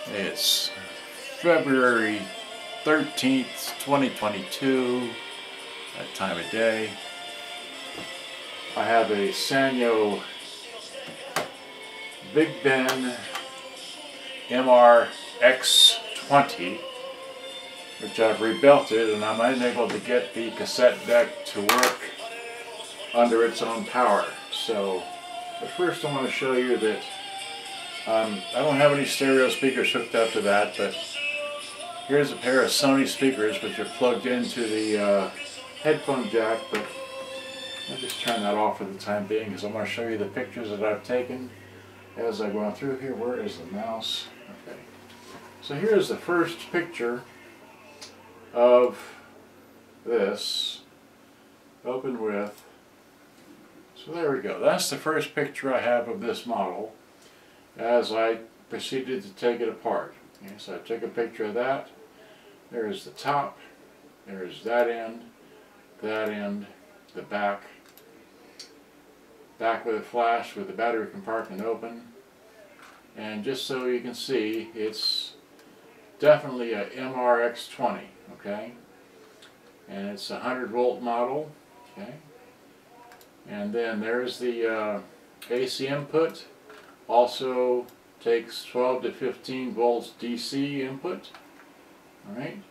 It's February 13th, 2022, that time of day. I have a Sanyo BigBen MR-X20, which I've rebelted, and I'm unable to get the cassette deck to work under its own power. So, but first I want to show you that I don't have any stereo speakers hooked up to that, but here's a pair of Sony speakers which are plugged into the headphone jack, but I'll just turn that off for the time being because I'm going to show you the pictures that I've taken as I go through here. Where is the mouse? Okay. So here's the first picture of this. Open with. So there we go. That's the first picture I have of this model as I proceeded to take it apart. Okay, so I took a picture of that. There's the top. There's that end, the back with a flash with the battery compartment open. And just so you can see, it's definitely a MR-X20, okay? And it's a 100-volt model, okay? And then there's the AC input. Also takes 12 to 15 volts DC input. Alright.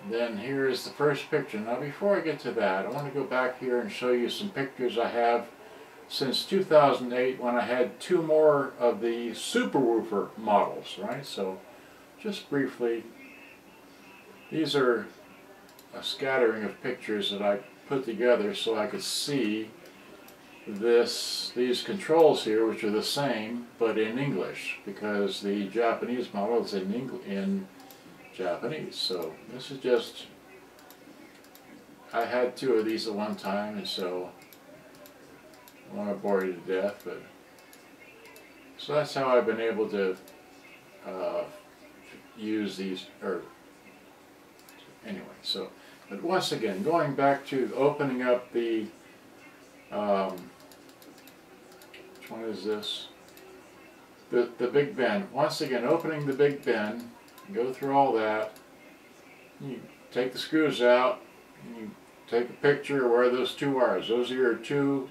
And then here is the first picture. Now before I get to that, I want to go back here and show you some pictures I have since 2008 when I had two more of the Superwoofer models. Right. So just briefly, these are a scattering of pictures that I put together so I could see these controls here, which are the same but in English, because the Japanese model is in Japanese. So this is just, I had two of these at one time, and so I want to bore you to death, but so that's how I've been able to use these, or anyway. So, but once again, going back to opening up the which one is this? The BigBen. Once again, opening the BigBen, go through all that. You take the screws out, and you take a picture of where those two wires. Those are your two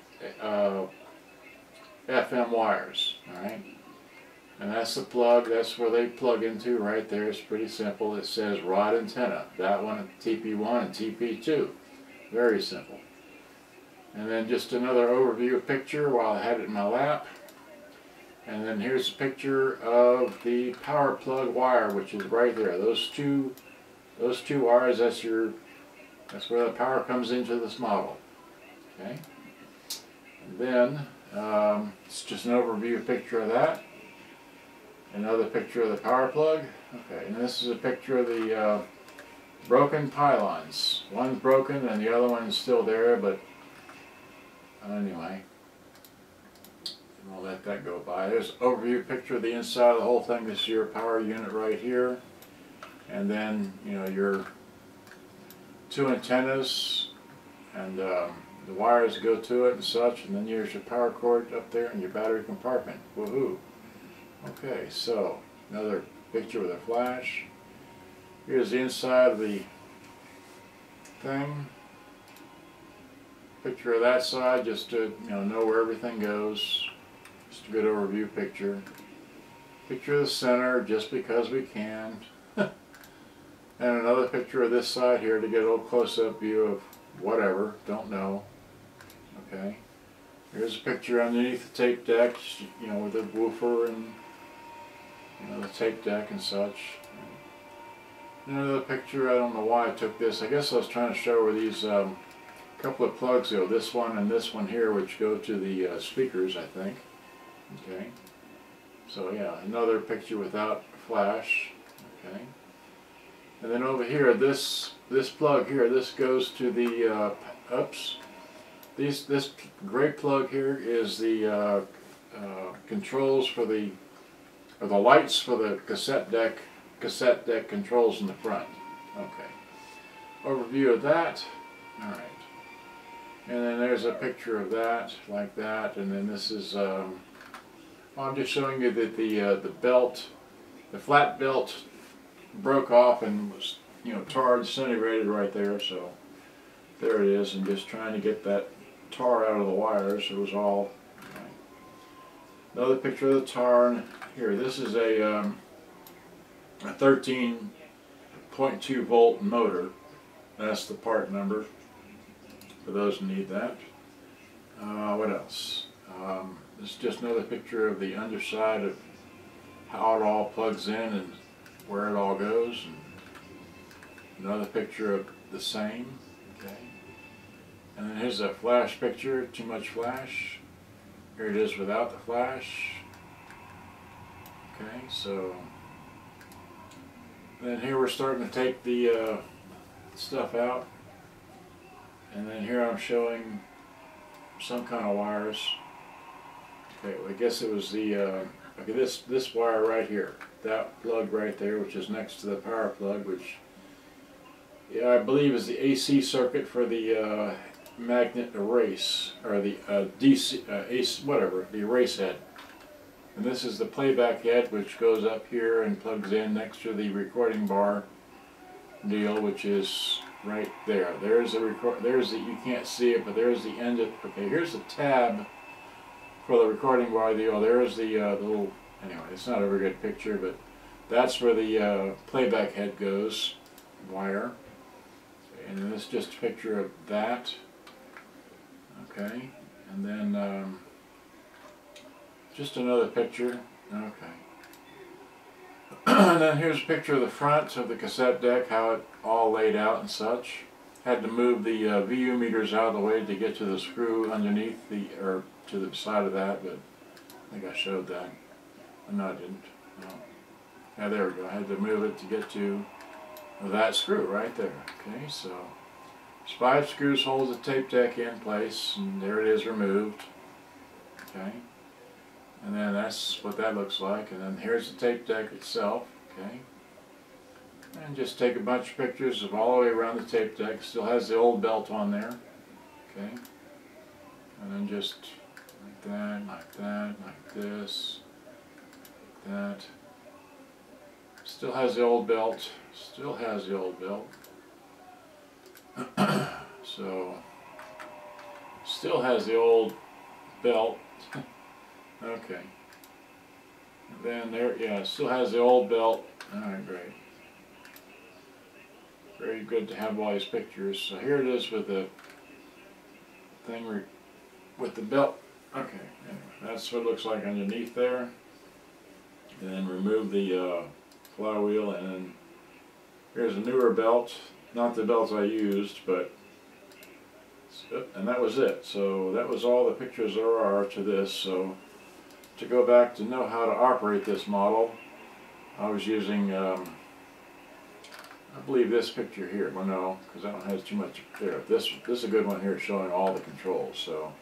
FM wires, alright? And that's the plug, that's where they plug into right there. It's pretty simple. It says rod antenna. That one, TP1 and TP2. Very simple. And then just another overview picture while I had it in my lap. And then here's a picture of the power plug wire, which is right there. Those two wires, that's where the power comes into this model. Okay. And then it's just an overview picture of that. Another picture of the power plug. Okay, and this is a picture of the broken pylons. One's broken and the other one's still there, but anyway, I'll let that go by. There's an overview picture of the inside of the whole thing. This is your power unit right here. And then, you know, your two antennas and the wires go to it and such. And then here's your power cord up there and your battery compartment. Woohoo! Okay, so another picture with a flash. Here's the inside of the thing. Picture of that side, just to know where everything goes. Just a good overview picture. Picture of the center, just because we can. And another picture of this side here to get a little close-up view of whatever, don't know. Okay. Here's a picture underneath the tape deck, with the woofer and the tape deck and such. Another picture, I don't know why I took this. I guess I was trying to show where these couple of plugs go, this one and this one here, which go to the speakers, I think. Okay. So yeah, another picture without flash. Okay. And then over here, this plug here, this goes to the this gray plug here is the controls for the lights for the cassette deck controls in the front. Okay. Overview of that. All right. And then there's a picture of that, like that, and then this is, I'm just showing you that the belt the flat belt broke off and was, you know, tarred, disintegrated right there. So there it is, and just trying to get that tar out of the wires. It was all okay. Another picture of the tar. And here, this is a 13.2 volt motor. That's the part number for those who need that. What else? This is just another picture of the underside of how it all plugs in and where it all goes. And another picture of the same. Okay. And then here's a flash picture. Too much flash. Here it is without the flash. Okay, so then here we're starting to take the stuff out. And then here I'm showing some kind of wires. Okay, well, I guess it was the okay, this wire right here, that plug right there, which is next to the power plug, which, yeah, I believe is the AC circuit for the magnet erase, or the DC AC, whatever, the erase head. And this is the playback head, which goes up here and plugs in next to the recording bar deal, which is right there. There's the you can't see it, but there's the end of, okay, here's the tab for the recording bar deal. There's the little, anyway, it's not a very good picture, but that's where the playback head goes, wire. And then this is just a picture of that. Okay, and then just another picture. Okay. And then here's a picture of the front of the cassette deck, how it all laid out and such. Had to move the VU meters out of the way to get to the screw underneath the, or to the side of that, but I think I showed that. No, I didn't. No. Yeah, there we go. I had to move it to get to that screw right there. Okay, so 5 screws hold the tape deck in place, and there it is removed. Okay. And then that's what that looks like, and then here's the tape deck itself, okay? And just take a bunch of pictures of all the way around the tape deck. Still has the old belt on there, okay? And then just like that, like this, like that. Still has the old belt, still has the old belt. So, still has the old belt. Okay. And then there, yeah, it still has the old belt. Alright, great. Very good to have all these pictures. So here it is with the thing with the belt. Okay, anyway, that's what it looks like underneath there. And then remove the flywheel, and then here's a newer belt. Not the belt I used, but, and that was it. So that was all the pictures there are to this. So to go back to know how to operate this model, I was using, I believe this picture here. Well, no, because that one has too much there. This is a good one here showing all the controls. So,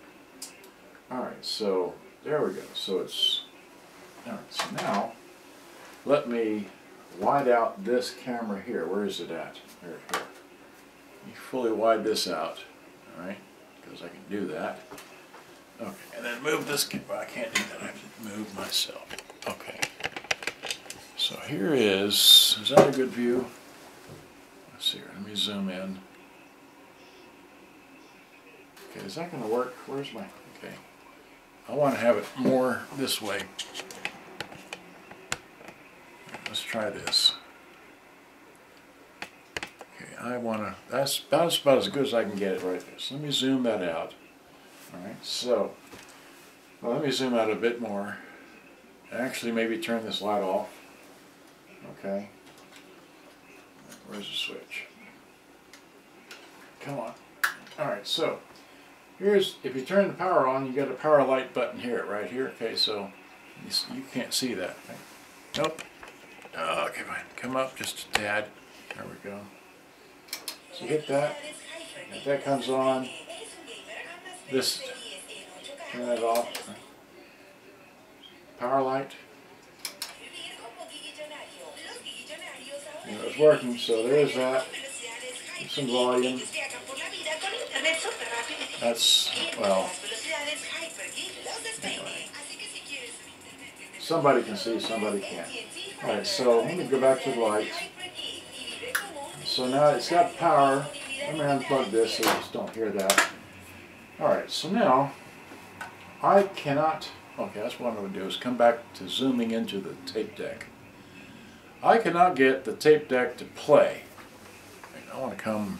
alright, so there we go. So it's, alright, so now let me wide out this camera here. Where is it at? Here. Let me fully wide this out, alright, because I can do that. Okay, and then move this, well, I can't do that, I have to move myself. Okay, so here is that a good view? Let's see here, let me zoom in. Okay, is that going to work? Where's my, okay. I want to have it more this way. Let's try this. Okay, I want to, that's about as good as I can get it right there. So let me zoom that out. Alright, so, well, let me zoom out a bit more. Actually, maybe turn this light off. Okay. Where's the switch? Come on. Alright, so, here's, if you turn the power on, you got a power light button here, right here. Okay, so, you can't see that. Okay. Nope. Okay, fine. Come up just a tad. There we go. So you hit that. If that comes on, this, turn that off. Power light. It's working, so there's that. Some volume. That's, well, anyway. Somebody can see, somebody can't. Alright, so let me go back to the lights. So now it's got power. Let me unplug this so you just don't hear that. Alright, so now I cannot, okay, that's what I'm going to do is come back to zooming into the tape deck. I cannot get the tape deck to play. I want to come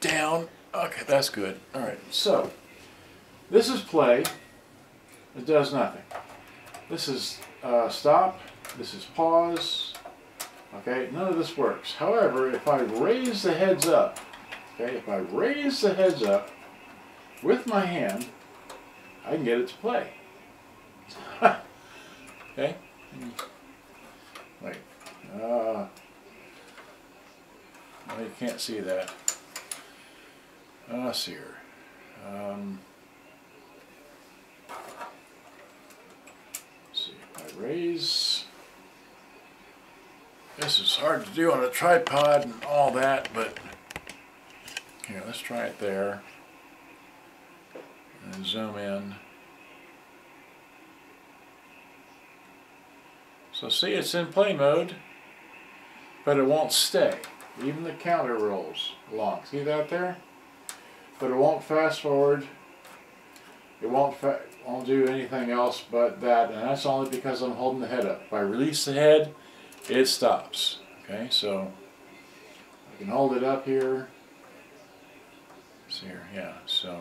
down. Okay, that's good. Alright, so this is play. It does nothing. This is stop. This is pause. Okay, none of this works. However, if I raise the heads up, okay, if I raise the heads up with my hand, I can get it to play. Okay? Wait. Well, you can't see that. Let's see here. Let's see, if I raise. This is hard to do on a tripod and all that, but here, let's try it there. And zoom in. So see, it's in play mode, but it won't stay. Even the counter rolls along. See that there? But it won't fast forward. It won't do anything else but that, and that's only because I'm holding the head up. If I release the head, it stops. Okay, so I can hold it up here. See here, yeah. So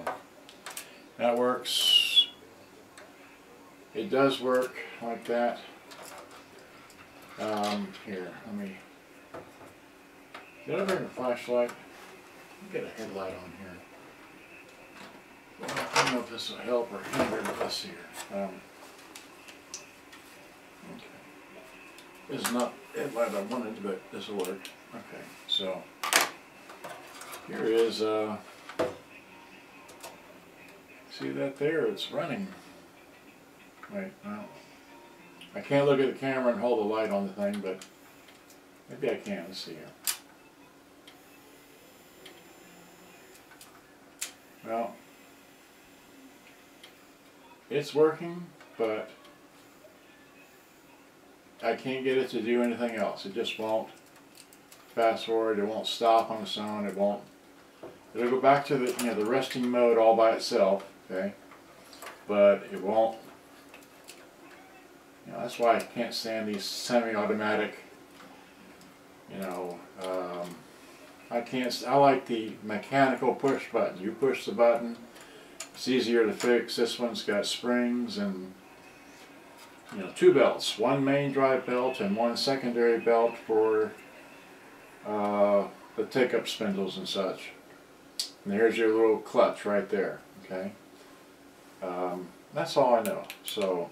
that works. It does work like that. Here, let me. Did I bring a flashlight? Let me get a headlight on here. Well, I don't know if this will help or hinder this here. Okay. This is not the headlight I wanted, but this will work. Okay, so here is, see that there? It's running. Wait, well, I can't look at the camera and hold the light on the thing, but maybe I can. Let's see here. Well, it's working, but I can't get it to do anything else. It just won't fast forward. It won't stop on its own. It won't. It'll go back to the the resting mode all by itself. Okay, but it won't. That's why I can't stand these semi-automatic. I can't. I like the mechanical push buttons. You push the button. It's easier to fix. This one's got springs and two belts, one main drive belt and one secondary belt for the take-up spindles and such. And there's your little clutch right there. Okay, that's all I know. So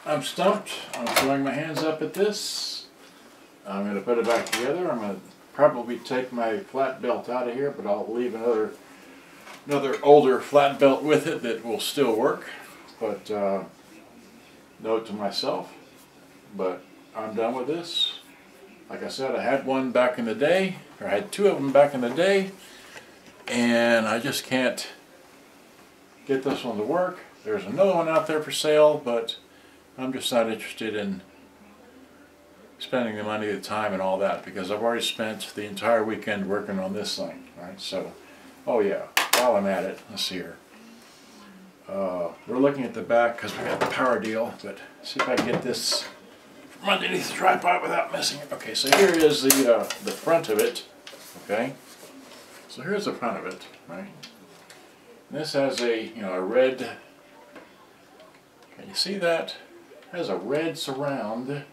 I'm stumped. I'm throwing my hands up at this. I'm going to put it back together. I'm going to probably take my flat belt out of here, but I'll leave another older flat belt with it that will still work. But note to myself, but I'm done with this. Like I said, I had one back in the day, or I had two of them back in the day, and I just can't get this one to work. There's another one out there for sale, but I'm just not interested in spending the money, the time, and all that, because I've already spent the entire weekend working on this thing. Right? So, oh yeah, while I'm at it, let's see here. We're looking at the back because we got the power deal, but see if I can get this from underneath the tripod without missing it. Okay, so here is the front of it. Okay, so here's the front of it, right? And this has a a red. Can you see that? It has a red surround.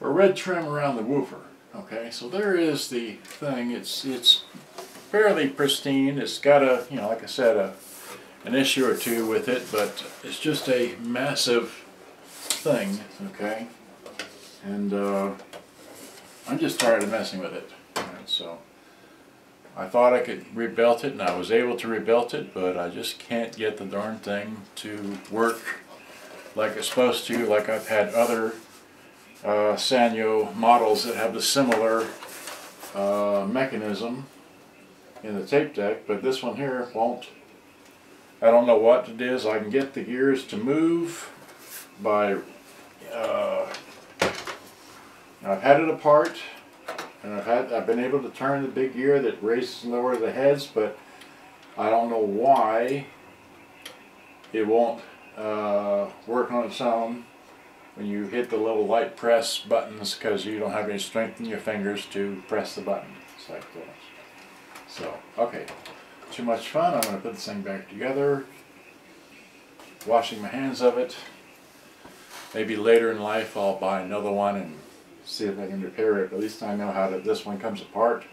A red trim around the woofer. Okay, so there is the thing. It's fairly pristine. It's got a like I said an issue or two with it, but it's just a massive thing. Okay, and I'm just tired of messing with it. Right, so I thought I could rebuild it, and I was able to rebuild it, but I just can't get the darn thing to work like it's supposed to. Like I've had other Sanyo models that have a similar mechanism in the tape deck, but this one here won't I don't know what it is. I can get the gears to move by, I've had it apart, and I've been able to turn the big gear that raises and lowers the heads, but I don't know why it won't work on its own when you hit the little light press buttons, because you don't have any strength in your fingers to press the button. It's like this. So, okay, too much fun. I'm going to put this thing back together, washing my hands of it. Maybe later in life I'll buy another one and see if I can repair it. At least I know how this one comes apart.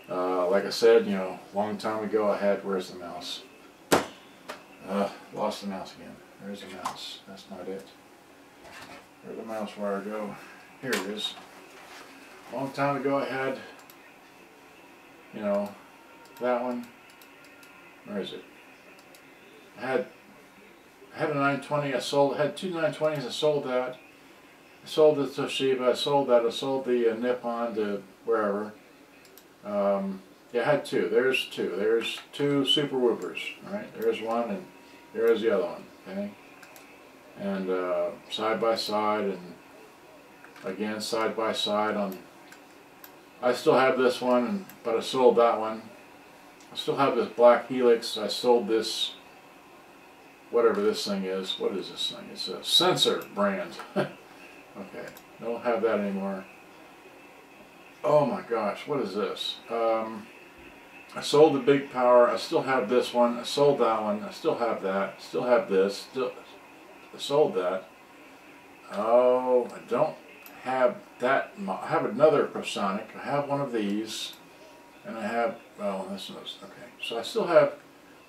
Like I said, you know, a long time ago I had, where's the mouse? Lost the mouse again. There's the mouse. That's not it. Where'd the mouse wire go? Here it is. A long time ago I had, you know, that one. Where is it? I had a 920. I had two 920s. I sold that. I sold the Toshiba. I sold that. I sold the Nippon to wherever. Yeah, I had two. There's two. There's two Superwoofers. All right. There's one, and there's the other one. Okay. And side by side, and again side by side. I still have this one, but I sold that one. I still have this black Helix. I sold this, whatever this thing is. What is this thing? It's a Sensor brand. Okay, don't have that anymore. Oh my gosh, what is this? I sold the Big Power. I still have this one. I sold that one. I still have that. Still have this. I sold that. Oh, I don't have that. I have another Prosonic. I have one of these. And I have, oh, this is, okay. So I still have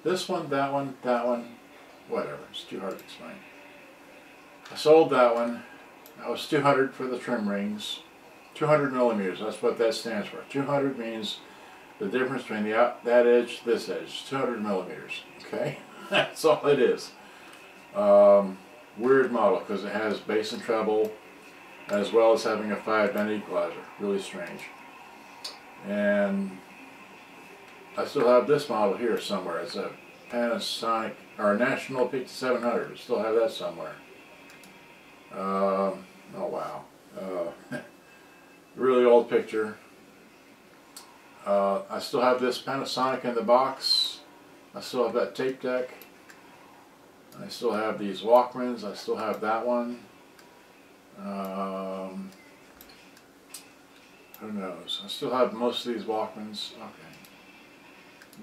this one, that one, whatever. It's too hard to explain. I sold that one. That was 200 for the trim rings. 200 millimeters, that's what that stands for. 200 means the difference between that edge, this edge. 200 millimeters, okay? That's all it is. Weird model, because it has bass and treble, as well as having a 5-band equalizer. Really strange. And I still have this model here somewhere. It's a Panasonic, or a National P700. I still have that somewhere. Oh wow. Really old picture. I still have this Panasonic in the box. I still have that tape deck. I still have these Walkmans. I still have that one. Who knows? I still have most of these Walkmans. Okay.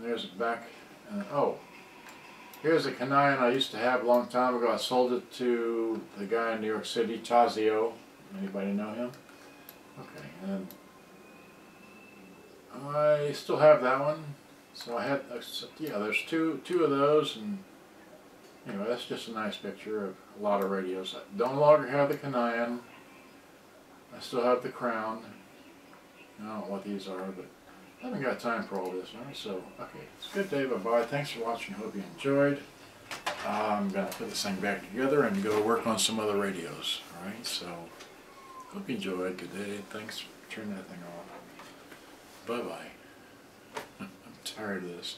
There's a back. Oh, here's a Canine I used to have a long time ago. I sold it to the guy in New York City, Tazio. Anybody know him? Okay, and I still have that one. So I had, yeah, there's two of those, and anyway, that's just a nice picture of a lot of radios. I no longer have the Canine. I still have the Crown. I don't know what these are, but I haven't got time for all this. All right, so, okay, it's a good day. Bye-bye. Thanks for watching. Hope you enjoyed. I'm going to put this thing back together and go work on some other radios. All right, so hope you enjoyed. Good day. Thanks for turning that thing off. Bye-bye. I'm tired of this.